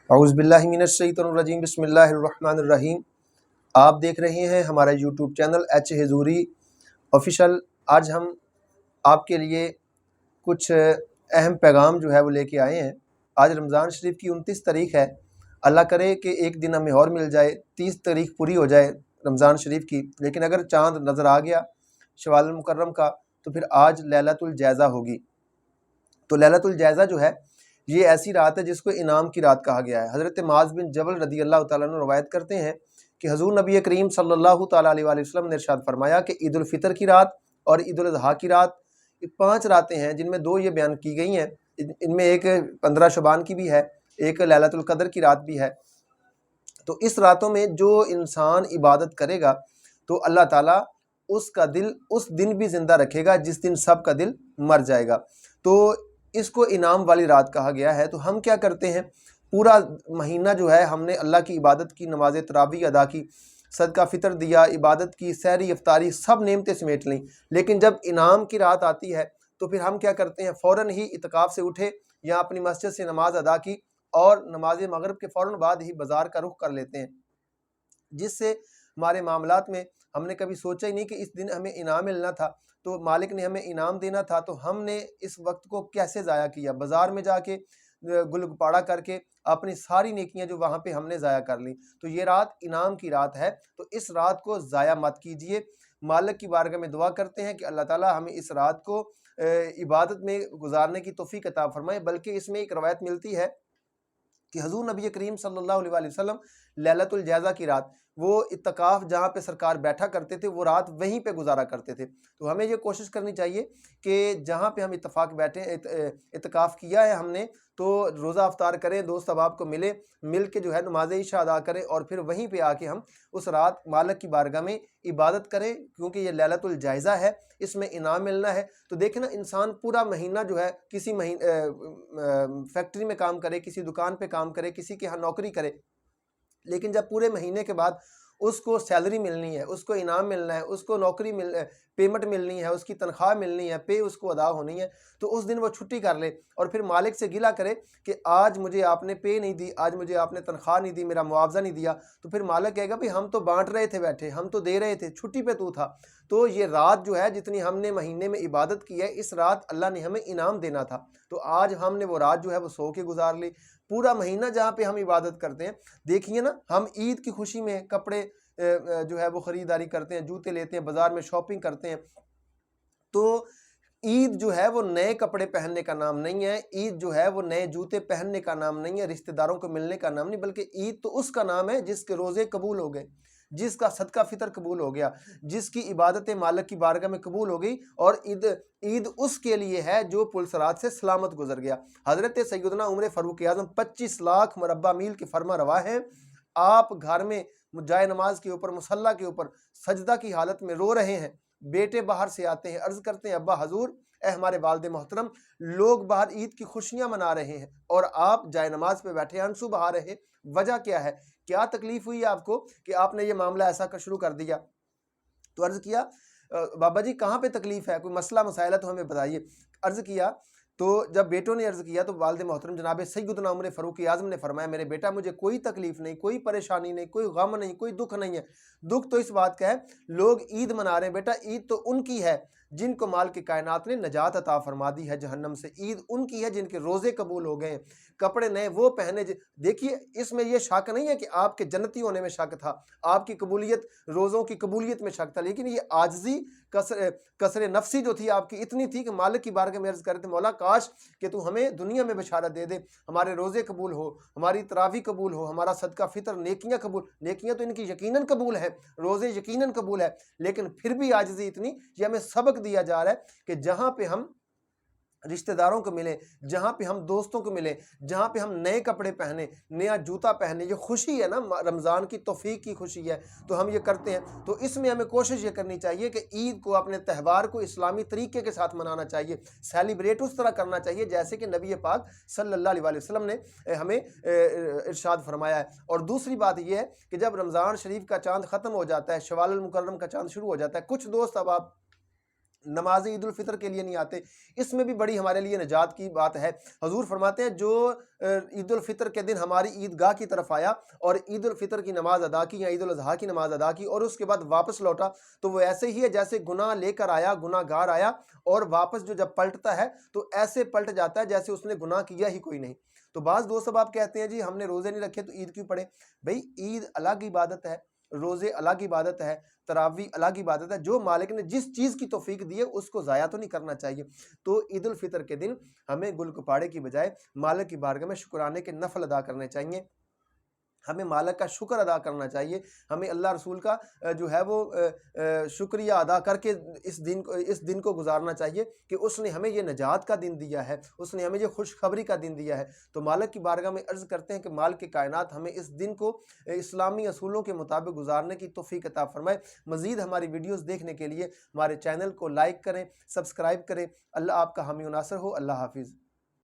اعوذ باللہ من الشیطان الرجیم، بسم اللہ الرحمن الرحیم۔ آپ دیکھ رہے ہیں ہمارا یوٹیوب چینل ایچ حضوری آفیشیل۔ آج ہم آپ کے لیے کچھ اہم پیغام جو ہے وہ لے کے آئے ہیں۔ آج رمضان شریف کی 29 تاریخ ہے۔ اللہ کرے کہ ایک دن ہمیں اور مل جائے، 30 تاریخ پوری ہو جائے رمضان شریف کی، لیکن اگر چاند نظر آ گیا شوال المکرم کا تو پھر آج لیلۃ الجائزہ ہوگی۔ تو لیلۃ الجائزہ جو ہے یہ ایسی رات ہے جس کو انعام کی رات کہا گیا ہے۔ حضرت معاذ بن جبل رضی اللہ تعالیٰ عنہ روایت کرتے ہیں کہ حضور نبی کریم صلی اللہ تعالیٰ علیہ وآلہ وسلم نے ارشاد فرمایا کہ عید الفطر کی رات اور عید الاضحیٰ کی رات، 5 راتیں ہیں جن میں 2 یہ بیان کی گئی ہیں۔ ان میں ایک 15 شعبان کی بھی ہے، ایک لیلۃ القدر کی رات بھی ہے۔ تو اس راتوں میں جو انسان عبادت کرے گا تو اللہ تعالیٰ اس کا دل اس دن بھی زندہ رکھے گا جس دن سب کا دل مر جائے گا۔ تو اس کو انعام والی رات کہا گیا ہے۔ تو ہم کیا کرتے ہیں، پورا مہینہ جو ہے ہم نے اللہ کی عبادت کی، نماز تراویح ادا کی، صدقہ فطر دیا، عبادت کی، سحری افطاری، سب نعمتیں سمیٹ لیں، لیکن جب انعام کی رات آتی ہے تو پھر ہم کیا کرتے ہیں، فوراً ہی اعتکاف سے اٹھے یا اپنی مسجد سے نماز ادا کی اور نماز مغرب کے فوراً بعد ہی بازار کا رخ کر لیتے ہیں، جس سے ہمارے معاملات میں ہم نے کبھی سوچا ہی نہیں کہ اس دن ہمیں انعام ملنا تھا، تو مالک نے ہمیں انعام دینا تھا، تو ہم نے اس وقت کو کیسے ضائع کیا، بازار میں جا کے گل گپاڑا کر کے اپنی ساری نیکیاں جو وہاں پہ ہم نے ضائع کر لی۔ تو یہ رات انعام کی رات ہے، تو اس رات کو ضائع مت کیجئے۔ مالک کی بارگاہ میں دعا کرتے ہیں کہ اللہ تعالیٰ ہمیں اس رات کو عبادت میں گزارنے کی توفیق عطا فرمائے۔ بلکہ اس میں ایک روایت ملتی ہے کہ حضور نبی کریم صلی اللہ علیہ وآلہ وسلم لیلۃ الجائزہ کی رات، وہ اعتکاف جہاں پہ سرکار بیٹھا کرتے تھے وہ رات وہیں پہ گزارا کرتے تھے۔ تو ہمیں یہ کوشش کرنی چاہیے کہ جہاں پہ ہم اتفاق بیٹھے اعتکاف کیا ہے ہم نے، تو روزہ افطار کریں، دوست احباب کو مل کے جو ہے نماز عشاء ادا کریں اور پھر وہیں پہ آ کے ہم اس رات مالک کی بارگاہ میں عبادت کریں، کیونکہ یہ لیلۃ الجائزہ ہے، اس میں انعام ملنا ہے۔ تو دیکھیں نا، انسان پورا مہینہ جو ہے کسی فیکٹری میں کام کرے، کسی دکان پہ کام کرے، کسی کے ہاں نوکری کرے، لیکن جب پورے مہینے کے بعد اس کو سیلری ملنی ہے، اس کو انعام ملنا ہے، اس کو نوکری پیمنٹ ملنی ہے، اس کی تنخواہ ملنی ہے، پے اس کو ادا ہونی ہے، تو اس دن وہ چھٹی کر لے اور پھر مالک سے گلہ کرے کہ آج مجھے آپ نے پے نہیں دی، آج مجھے آپ نے تنخواہ نہیں دی، میرا معاوضہ نہیں دیا، تو پھر مالک کہے گا بھئی ہم تو بانٹ رہے تھے بیٹھے، ہم تو دے رہے تھے، چھٹی پہ تو تھا۔ تو یہ رات جو ہے جتنی ہم نے مہینے میں عبادت کی ہے، اس رات اللہ نے ہمیں انعام دینا تھا، تو آج ہم نے وہ رات جو ہے وہ سو کے گزار لی۔ پورا مہینہ جہاں پہ ہم عبادت کرتے ہیں، دیکھیے نا، ہم عید کی خوشی میں کپڑے جو ہے وہ خریداری کرتے ہیں، جوتے لیتے ہیں، بازار میں شاپنگ کرتے ہیں۔ تو عید جو ہے وہ نئے کپڑے پہننے کا نام نہیں ہے، عید جو ہے وہ نئے جوتے پہننے کا نام نہیں ہے، رشتہ داروں کو ملنے کا نام نہیں، بلکہ عید تو اس کا نام ہے جس کے روزے قبول ہو گئے، جس کا صدقہ فطر قبول ہو گیا، جس کی عبادت مالک کی بارگاہ میں قبول ہو گئی، اور عید اس کے لیے ہے جو پلسرات سے سلامت گزر گیا۔ حضرت سیدنا عمر فاروق اعظم 25 لاکھ مربع میل کے فرما روا ہیں، آپ گھر میں جائے نماز کے اوپر، مصلی کے اوپر سجدہ کی حالت میں رو رہے ہیں، بیٹے باہر سے آتے ہیں، عرض کرتے ہیں ابا حضور، اے ہمارے والد محترم، لوگ باہر عید کی خوشیاں منا رہے ہیں اور آپ جائے نماز پہ بیٹھے آنسو بہا رہے ہیں، وجہ کیا ہے؟ کیا تکلیف ہوئی آپ کو کہ آپ نے یہ معاملہ ایسا شروع کر دیا؟ تو عرض کیا بابا جی کہاں پہ تکلیف ہے، کوئی مسئلہ مسائل ہے تو ہمیں بتائیے۔ عرض کیا تو جب بیٹوں نے عرض کیا تو والد محترم جناب سیدنا عمر فاروق اعظم نے فرمایا میرے بیٹا مجھے کوئی تکلیف نہیں، کوئی پریشانی نہیں، کوئی غم نہیں، کوئی دکھ نہیں ہے۔ دکھ تو اس بات کا ہے لوگ عید منا رہے ہیں، بیٹا عید تو ان کی ہے جن کو مال کی کائنات نے نجات عطا فرما دی ہے جہنم سے، عید ان کی ہے جن کے روزے قبول ہو گئے ہیں، کپڑے نئے وہ پہنے۔ دیکھیے اس میں یہ شک نہیں ہے کہ آپ کے جنتی ہونے میں شک تھا، آپ کی قبولیت، روزوں کی قبولیت میں شک تھا، لیکن یہ عاجزی، کسر نفسی جو تھی آپ کی اتنی تھی کہ مالک کی بارگاہ میں عرض کرتے تھے مولا کاش کہ تو ہمیں دنیا میں بشارت دے دے، ہمارے روزے قبول ہو، ہماری تراویح قبول ہو، ہمارا صدقہ فطر، نیکیاں قبول، نیکیاں تو ان کی یقیناً قبول ہے، روزے یقیناً قبول ہے، لیکن پھر بھی عاجزی اتنی، یہ ہمیں سبق دیا جا رہا ہے کہ جہاں پہ ہم رشتہ داروں کو ملیں، جہاں پہ ہم دوستوں کو ملیں، جہاں پہ ہم نئے کپڑے پہنے، نیا جوتا پہنے، یہ خوشی ہے نا، رمضان کی توفیق کی خوشی ہے، تو ہم یہ کرتے ہیں۔ تو اس میں ہمیں کوشش یہ کرنی چاہیے کہ عید کو، اپنے تہوار کو اسلامی طریقے کے ساتھ منانا چاہیے، سیلیبریٹ اس طرح کرنا چاہیے جیسے کہ نبی پاک صلی اللہ علیہ وآلہ وسلم نے ہمیں ارشاد فرمایا ہے۔ اور دوسری بات یہ ہے کہ جب رمضان شریف کا چاند ختم ہو جاتا ہے، شوال المکرم کا چاند شروع ہو جاتا ہے، کچھ دوست اب آپ نماز عید الفطر کے لیے نہیں آتے، اس میں بھی بڑی ہمارے لیے نجات کی بات ہے۔ حضور فرماتے ہیں جو عید الفطر کے دن ہماری عیدگاہ کی طرف آیا اور عید الفطر کی نماز ادا کی یا عید الاضحیٰ کی نماز ادا کی اور اس کے بعد واپس لوٹا، تو وہ ایسے ہی ہے جیسے گناہ لے کر آیا، گناہ گار آیا، اور واپس جو جب پلٹتا ہے تو ایسے پلٹ جاتا ہے جیسے اس نے گناہ کیا ہی کوئی نہیں۔ تو بعض دوست اب آپ کہتے ہیں جی ہم نے روزے نہیں رکھے تو عید کیوں پڑھے؟ بھئی عید الگ عبادت ہے، روزے الگ عبادت ہے، تراویح الگ عبادت ہے۔ جو مالک نے جس چیز کی توفیق دی ہے اس کو ضائع تو نہیں کرنا چاہیے۔ تو عید الفطر کے دن ہمیں گل گپاڑے کی بجائے مالک کی بارگاہ میں شکرانے کے نفل ادا کرنے چاہیے، ہمیں مالک کا شکر ادا کرنا چاہیے، ہمیں اللہ رسول کا جو ہے وہ شکریہ ادا کر کے اس دن کو گزارنا چاہیے کہ اس نے ہمیں یہ نجات کا دن دیا ہے، اس نے ہمیں یہ خوشخبری کا دن دیا ہے۔ تو مالک کی بارگاہ میں عرض کرتے ہیں کہ مالک کائنات ہمیں اس دن کو اسلامی اصولوں کے مطابق گزارنے کی توفیق عطا فرمائے۔ مزید ہماری ویڈیوز دیکھنے کے لیے ہمارے چینل کو لائک کریں، سبسکرائب کریں۔ اللہ آپ کا حامی و ناصر ہو۔ اللہ حافظ۔